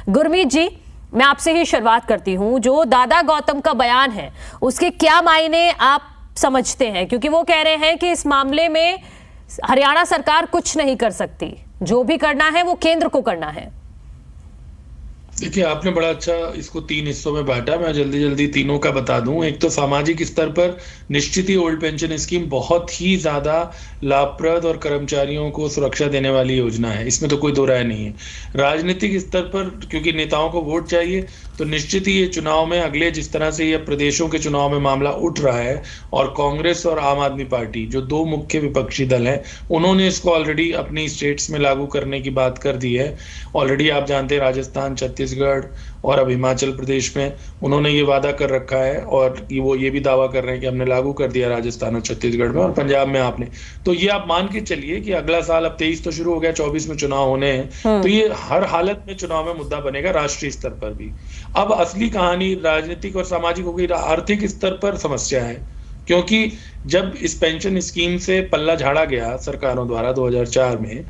गुरमीत जी, मैं आपसे ही शुरुआत करती हूं। जो दादा गौतम का बयान है उसके क्या मायने आप समझते हैं, क्योंकि वो कह रहे हैं कि इस मामले में हरियाणा सरकार कुछ नहीं कर सकती, जो भी करना है वो केंद्र को करना है। देखिए, आपने बड़ा अच्छा इसको 3 हिस्सों में बांटा। मैं जल्दी जल्दी तीनों का बता दूं। एक तो सामाजिक स्तर पर निश्चित ही ओल्ड पेंशन स्कीम बहुत ही ज्यादा लाभप्रद और कर्मचारियों को सुरक्षा देने वाली योजना है, इसमें तो कोई दो राय नहीं है। राजनीतिक स्तर पर क्योंकि नेताओं को वोट चाहिए, तो निश्चित ही ये चुनाव में अगले जिस तरह से ये प्रदेशों के चुनाव में मामला उठ रहा है, और कांग्रेस और आम आदमी पार्टी जो दो मुख्य विपक्षी दल हैं, उन्होंने इसको ऑलरेडी अपनी स्टेट्स में लागू करने की बात कर दी है। ऑलरेडी आप जानते हैं राजस्थान, छत्तीसगढ़ और अब हिमाचल प्रदेश में उन्होंने ये वादा कर रखा है, और वो ये भी दावा कर रहे हैं कि हमने लागू कर दिया राजस्थान और छत्तीसगढ़ में, और पंजाब में आपने। तो ये आप मान के चलिए कि अगला साल, अब 23 तो शुरू हो गया, 24 में चुनाव होने हैं, तो ये हर हालत में चुनाव में मुद्दा बनेगा राष्ट्रीय स्तर पर भी। अब असली कहानी राजनीतिक और सामाजिक हो गई, आर्थिक स्तर पर समस्या है। क्योंकि जब इस पेंशन स्कीम से पल्ला झाड़ा गया सरकारों द्वारा 2004 में,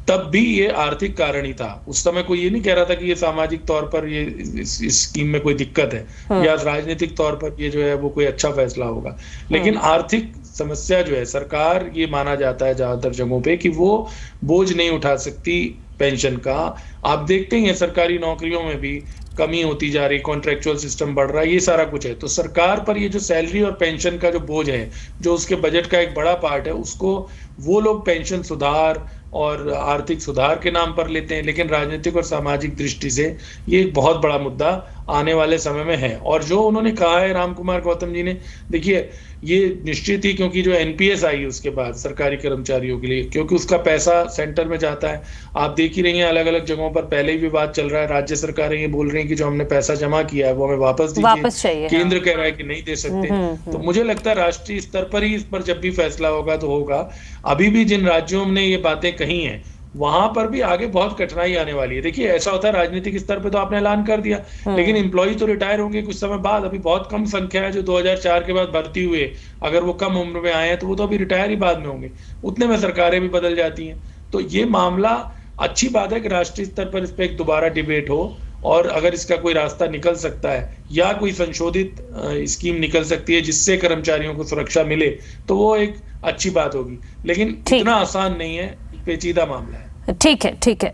तब भी ये आर्थिक कारण ही था। उस समय कोई ये नहीं कह रहा था कि ये सामाजिक तौर पर ये इस स्कीम में कोई दिक्कत है, या राजनीतिक तौर पर ये जो है वो कोई अच्छा फैसला होगा। लेकिन आर्थिक समस्या जो है, सरकार ये माना जाता है ज्यादातर जगहों पे कि वो बोझ नहीं उठा सकती पेंशन का। आप देखते हैं सरकारी नौकरियों में भी कमी होती जा रही, कॉन्ट्रेक्चुअल सिस्टम बढ़ रहा है, ये सारा कुछ है। तो सरकार पर ये जो सैलरी और पेंशन का जो बोझ है, जो उसके बजट का एक बड़ा पार्ट है, उसको वो लोग पेंशन सुधार और आर्थिक सुधार के नाम पर लेते हैं। लेकिन राजनीतिक और सामाजिक दृष्टि से ये एक बहुत बड़ा मुद्दा आने वाले समय में है। और जो उन्होंने कहा है राम कुमार गौतम जी ने, देखिए ये निश्चित ही, क्योंकि जो एनपीएस आई उसके बाद सरकारी कर्मचारियों के लिए, क्योंकि उसका पैसा सेंटर में जाता है। आप देख ही रही हैं अलग अलग जगहों पर पहले ही विवाद चल रहा है, राज्य सरकारें ये बोल रही हैं कि जो हमने पैसा जमा किया है वो हमें वापस दीजिए, केंद्र कह रहा है कि नहीं दे सकते। तो मुझे लगता है राष्ट्रीय स्तर पर ही इस पर जब भी फैसला होगा तो होगा। अभी भी जिन राज्यों ने ये बातें कही हैं, वहां पर भी आगे बहुत कठिनाई आने वाली है। देखिए, ऐसा होता है राजनीतिक स्तर पे तो आपने ऐलान कर दिया, लेकिन एम्प्लॉय तो रिटायर होंगे कुछ समय बाद। अभी बहुत कम संख्या है जो 2004 के बाद भर्ती हुए, अगर वो कम उम्र में आए हैं तो वो तो अभी रिटायर ही बाद में होंगे। उतने में सरकारें भी बदल जाती हैं। तो ये मामला, अच्छी बात है कि राष्ट्रीय स्तर पर इस पर एक दोबारा डिबेट हो, और अगर इसका कोई रास्ता निकल सकता है या कोई संशोधित स्कीम निकल सकती है जिससे कर्मचारियों को सुरक्षा मिले, तो वो एक अच्छी बात होगी। लेकिन इतना आसान नहीं है, पेचीदा मामला है। ठीक है, ठीक है।